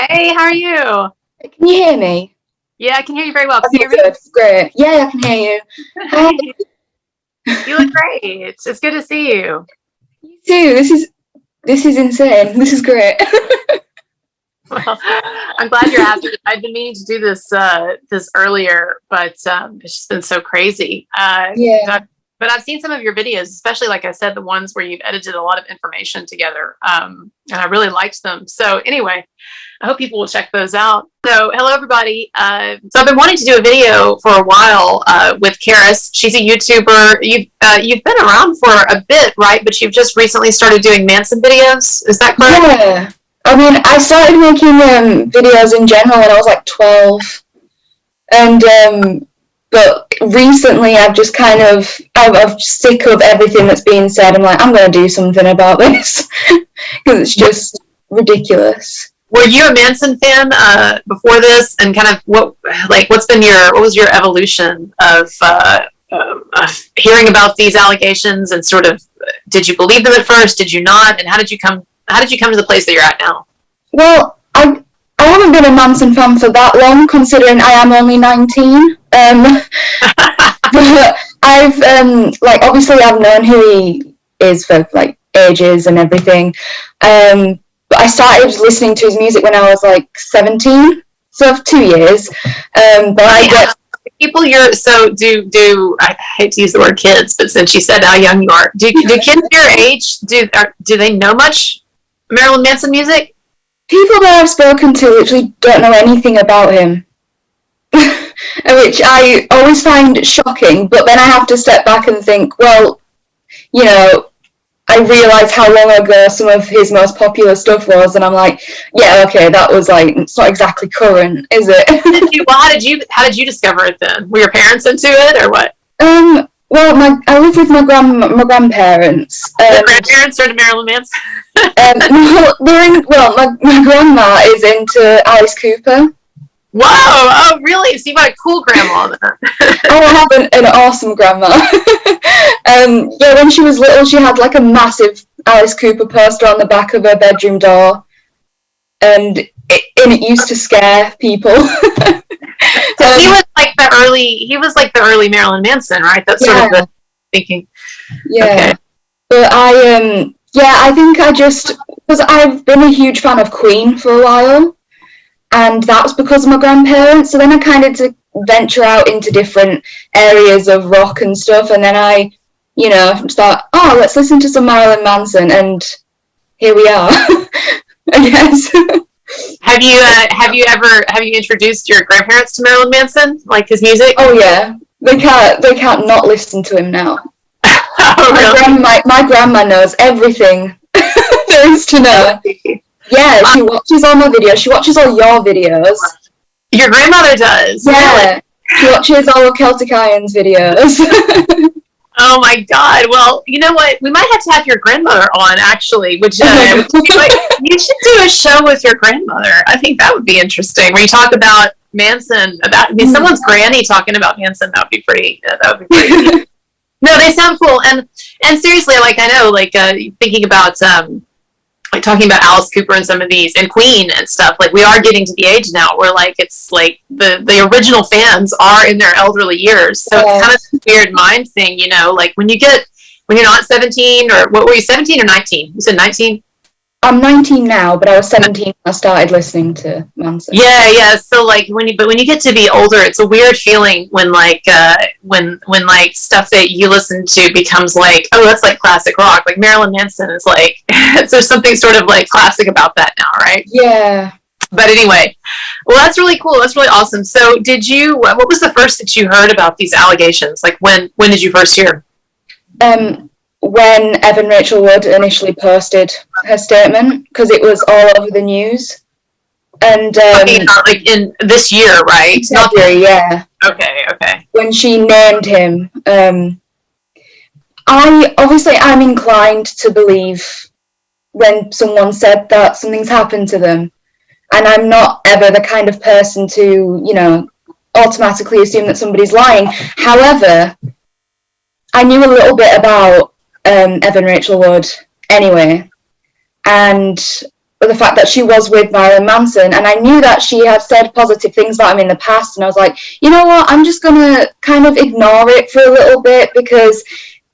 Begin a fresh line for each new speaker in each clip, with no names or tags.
Hey, how are you?
Can you hear me?
Yeah, I can hear you very well. Can you
Okay,
hear me?
good. Great. Yeah, I can hear you. Hi.
You look great. It's good to see you.
You too. This is insane. This is great.
Well, I'm glad you're happy. I've been meaning to do this earlier, but it's just been so crazy.
Yeah.
But I've seen some of your videos, especially like I said, the ones where you've edited a lot of information together, and I really liked them. So anyway, I hope people will check those out. So hello everybody. So I've been wanting to do a video for a while with Karis. She's a YouTuber. You've been around for a bit, right? But you've just recently started doing Manson videos. Is that correct?
Yeah. I mean, I started making videos in general when I was like 12, and but recently I've just kind of I'm sick of everything that's being said. I'm like, I'm going to do something about this because it's just ridiculous.
Were you a Manson fan before this, and kind of what was your evolution of hearing about these allegations, and sort of did you believe them at first? Did you not? And how did you come to the place that you're at now?
Well, I haven't been a Manson fan for that long, considering I am only 19. But I've like obviously I've known who he is for like ages and everything. But I started listening to his music when I was like 17, so for 2 years. But I get
People you're so do I hate to use the word kids, but since you said how young you are, do kids your age do they know much Marilyn Manson music?
people that I've spoken to literally don't know anything about him. Which I always find shocking, but then I have to step back and think, well, you know, I realise how long ago some of his most popular stuff was, and I'm like, yeah, okay, that was like, it's not exactly current, is it?
Well, how did you discover it then? Were your parents into it or what?
Well, I live with my grandparents.
Your grandparents are into Marilyn Manson?
My grandma is into Alice Cooper.
Whoa! Oh, really? So you got a cool grandma then.
I have an awesome grandma. Yeah, when she was little, she had like a massive Alice Cooper poster on the back of her bedroom door, and it used to scare people.
He was like the early Marilyn Manson, right? That's sort of the thinking.
Yeah,
okay.
But I think because I've been a huge fan of Queen for a while, and that's because of my grandparents. So then I kind of to venture out into different areas of rock and stuff, and then I, thought, oh, let's listen to some Marilyn Manson, and here we are, I guess.
Have you introduced your grandparents to Marilyn Manson, like his music?
Oh yeah, they can't not listen to him now.
Oh, really?
My grandma knows everything there is to know. Yeah, she watches all my videos. She watches all your videos.
Your grandmother does?
Yeah,
really?
She watches all of Celtic Iron's videos.
Oh my God! Well, you know what? We might have to have your grandmother on, actually. You should do a show with your grandmother. I think that would be interesting. Where you talk about Manson, someone's granny talking about Manson. That would be pretty. No, they sound cool, and seriously, like I know, like thinking about like talking about Alice Cooper and some of these, and Queen and stuff. Like we are getting to the age now where like it's like the original fans are in their elderly years, so it's kind of a weird mind thing, like when you're not 17, or what were you, 17 or 19? You said 19.
I'm 19 now, but I was 17 when I started listening to Manson.
Yeah. So like when you get to be older, it's a weird feeling when like when like stuff that you listen to becomes like, oh, that's like classic rock. Like Marilyn Manson is like there's something sort of like classic about that now, right?
Yeah.
But anyway, well, that's really cool. That's really awesome. So what was the first that you heard about these allegations? Like when did you first hear?
When Evan Rachel Wood initially posted her statement, because it was all over the news. And
like in this year, right?
February, yeah.
Okay.
When she named him, I'm inclined to believe when someone said that something's happened to them, and I'm not ever the kind of person to, automatically assume that somebody's lying. However, I knew a little bit about Evan Rachel Wood anyway, and the fact that she was with Marilyn Manson, and I knew that she had said positive things about him in the past, and I was like, you know what, I'm just gonna kind of ignore it for a little bit, because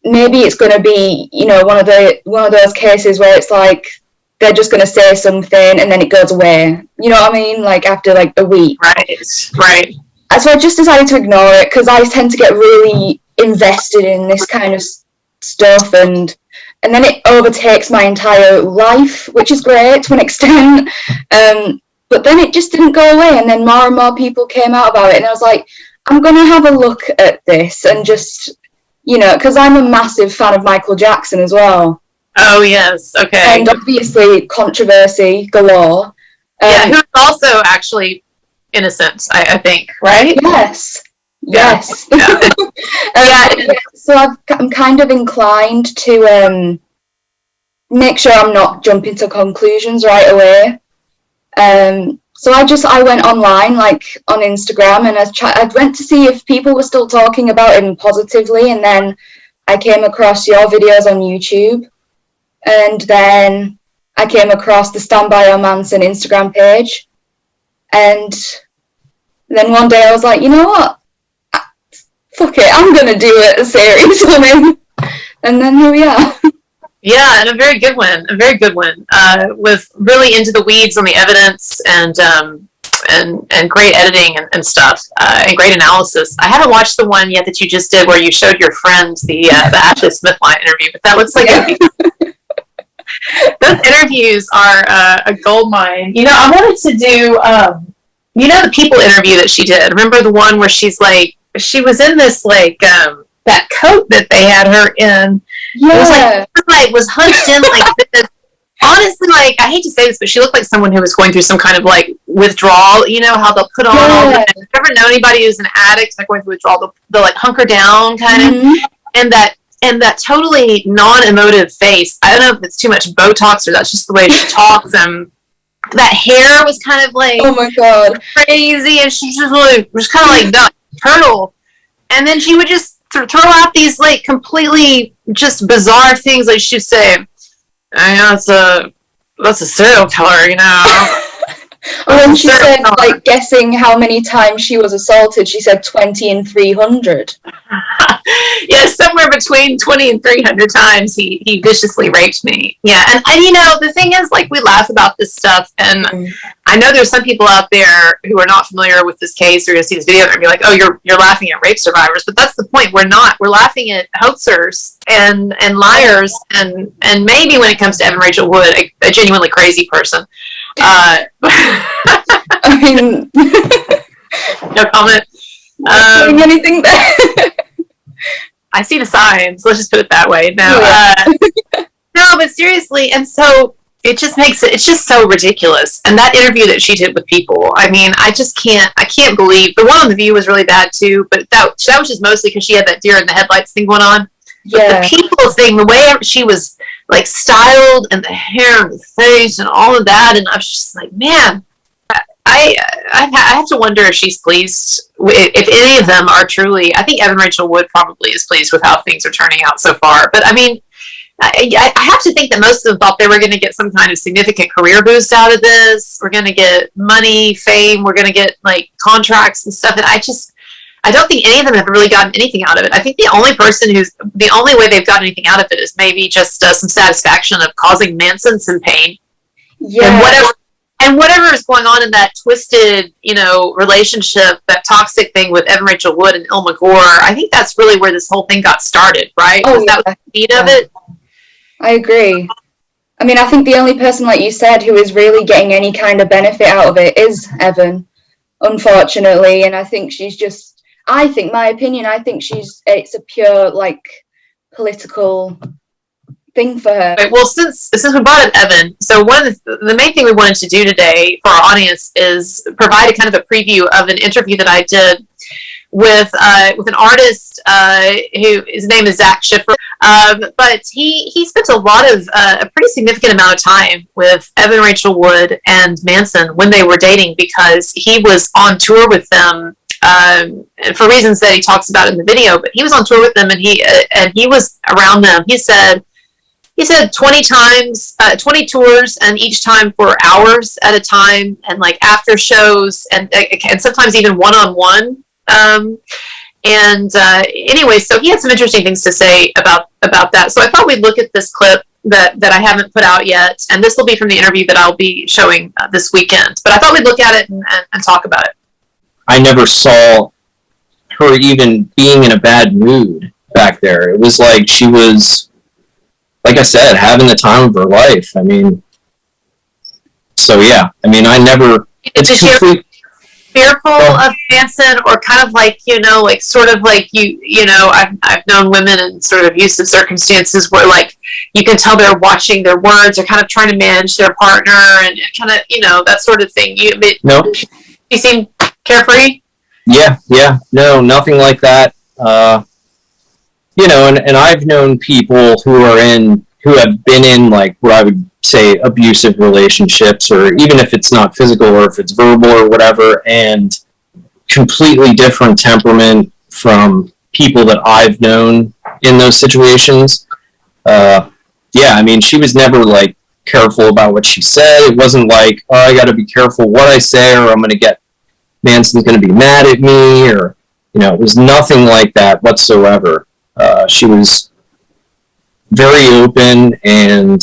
maybe it's gonna be, you know, one of those cases where it's like they're just gonna say something and then it goes away. You know what I mean? Like after like a week.
Right.
So I just decided to ignore it, because I tend to get really invested in this kind of stuff, and then it overtakes my entire life, which is great to an extent. But then it just didn't go away, and then more and more people came out about it, and I was like, I'm going to have a look at this, and just, you know, because I'm a massive fan of Michael Jackson as well.
Oh, yes, okay.
And obviously controversy galore.
Who's also actually innocent, I think, right?
Yes.
Yeah.
So I'm kind of inclined to make sure I'm not jumping to conclusions right away. So I went online, like on Instagram, and I went to see if people were still talking about him positively, and then I came across your videos on YouTube, and then I came across the Stand By Your Manson Instagram page, and then one day I was like, you know what? Fuck it, I'm gonna do a series on him, and then here we are.
Yeah, and a very good one, with really into the weeds on the evidence, and great editing and stuff, and great analysis. I haven't watched the one yet that you just did where you showed your friend the Ashley Smith line interview, but that looks like those interviews are a gold mine. You know, I wanted to do, you know, the People interview that she did. Remember the one where she's like, she was in this like that coat that they had her in.
Yeah.
It was hunched in like this. Honestly, like, I hate to say this, but she looked like someone who was going through some kind of like withdrawal. You know how they'll put on all the. Have you ever known anybody who's an addict, like going through withdrawal? They'll like hunker down, kind of, and that totally non-emotive face. I don't know if it's too much Botox or that's just the way she talks. And that hair was kind of like,
oh my god,
crazy, and she just like was kind of like that turtle, and then she would just throw out these like completely just bizarre things, like she'd say, that's a serial killer, you know.
Or when she said, like, guessing how many times she was assaulted, she said 20 and 300.
Yeah, somewhere between 20 and 300 times he viciously raped me. Yeah, and you know, the thing is, like, we laugh about this stuff, and I know there's some people out there who are not familiar with this case or going to see this video and be like, oh, you're laughing at rape survivors, but that's the point. We're not. We're laughing at hoaxers and liars, and maybe when it comes to Evan Rachel Wood, a genuinely crazy person.
I mean,
no comment.
Saying anything there?
I see the signs. Let's just put it that way. No, but seriously, and so it just makes it. It's just so ridiculous. And that interview that she did with People, I mean, I can't believe the one on The View was really bad too. But that was just mostly because she had that deer in the headlights thing going on.
Yeah.
But the People thing, the way she was like styled, and the hair and the face and all of that, and I was just like, man, I have to wonder if she's pleased, if any of them are truly. I think Evan Rachel Wood probably is pleased with how things are turning out so far, but I mean, I have to think that most of them thought they were going to get some kind of significant career boost out of this. We're going to get money, fame, we're going to get like contracts and stuff, and I don't think any of them have really gotten anything out of it. I think the only way they've gotten anything out of it is maybe just some satisfaction of causing Manson some pain.
Yeah.
And whatever is going on in that twisted, you know, relationship, that toxic thing with Evan Rachel Wood and Ilma Gore, I think that's really where this whole thing got started, right?
Oh,
that was the seed of it.
I agree. I mean, I think the only person, like you said, who is really getting any kind of benefit out of it is Evan, unfortunately. And I think she's just, my opinion, I think it's a pure, like, political thing for her.
Right, well, since we brought up Evan, so one of the main thing we wanted to do today for our audience is provide a kind of a preview of an interview that I did with an artist who his name is Zac Shiffer, but he spent a pretty significant amount of time with Evan Rachel Wood and Manson when they were dating, because he was on tour with them. For reasons that he talks about in the video, but he was on tour with them, and he was around them. He said He said 20 times, 20 tours, and each time for hours at a time, and like after shows, and sometimes even one-on-one. Anyway, so he had some interesting things to say about that. So I thought we'd look at this clip that I haven't put out yet, and this will be from the interview that I'll be showing this weekend. But I thought we'd look at it and talk about it.
I never saw her even being in a bad mood back there. It was like she was, like I said, having the time of her life. I mean, so yeah. I mean, I never. It's complete.
Fearful of Manson, or kind of like, like sort of like I've known women in sort of abusive circumstances where like you can tell they're watching their words, or kind of trying to manage their partner, and kind of that sort of thing.
No,
you seem carefree.
Yeah, no, nothing like that. And I've known people who have been in like what I would say abusive relationships, or even if it's not physical or if it's verbal or whatever, and completely different temperament from people that I've known in those situations. I mean, she was never like careful about what she said. It wasn't like, oh, I got to be careful what I say, or I'm going to get Manson's going to be mad at me, or it was nothing like that whatsoever. She was very open and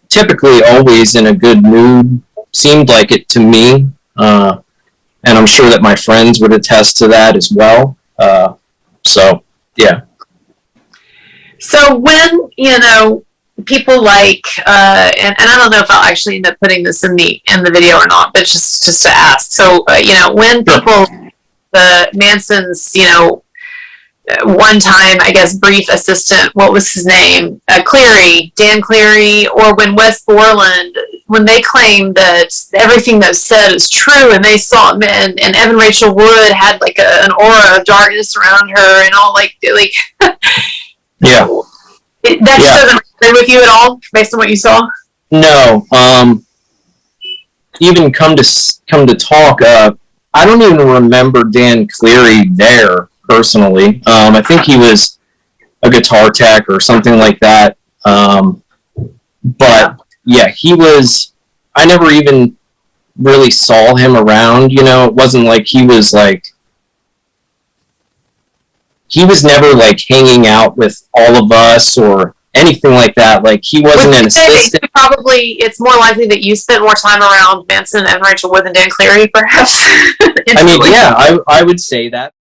typically always in a good mood, seemed like it to me. And I'm sure that my friends would attest to that as well. So, yeah.
So when, people like, and I don't know if I'll actually end up putting this in the video or not, but just to ask. So, when people, the Manson's, one time, I guess, brief assistant, what was his name? Dan Cleary, or when West Borland, when they claimed that everything that was said is true, and they saw, and Evan Rachel Wood had like an aura of darkness around her, and all like
yeah.
That just doesn't agree with you at all, based on what you saw?
No. Even come to talk, I don't even remember Dan Cleary there personally. I think he was a guitar tech or something like that. But yeah, he was. I never even really saw him around. It wasn't like he was like. He was never like hanging out with all of us or anything like that. Like he wasn't an assistant.
Probably, it's more likely that you spent more time around Manson and Rachel Wood than Dan Cleary, perhaps.
I mean, yeah, I would say that.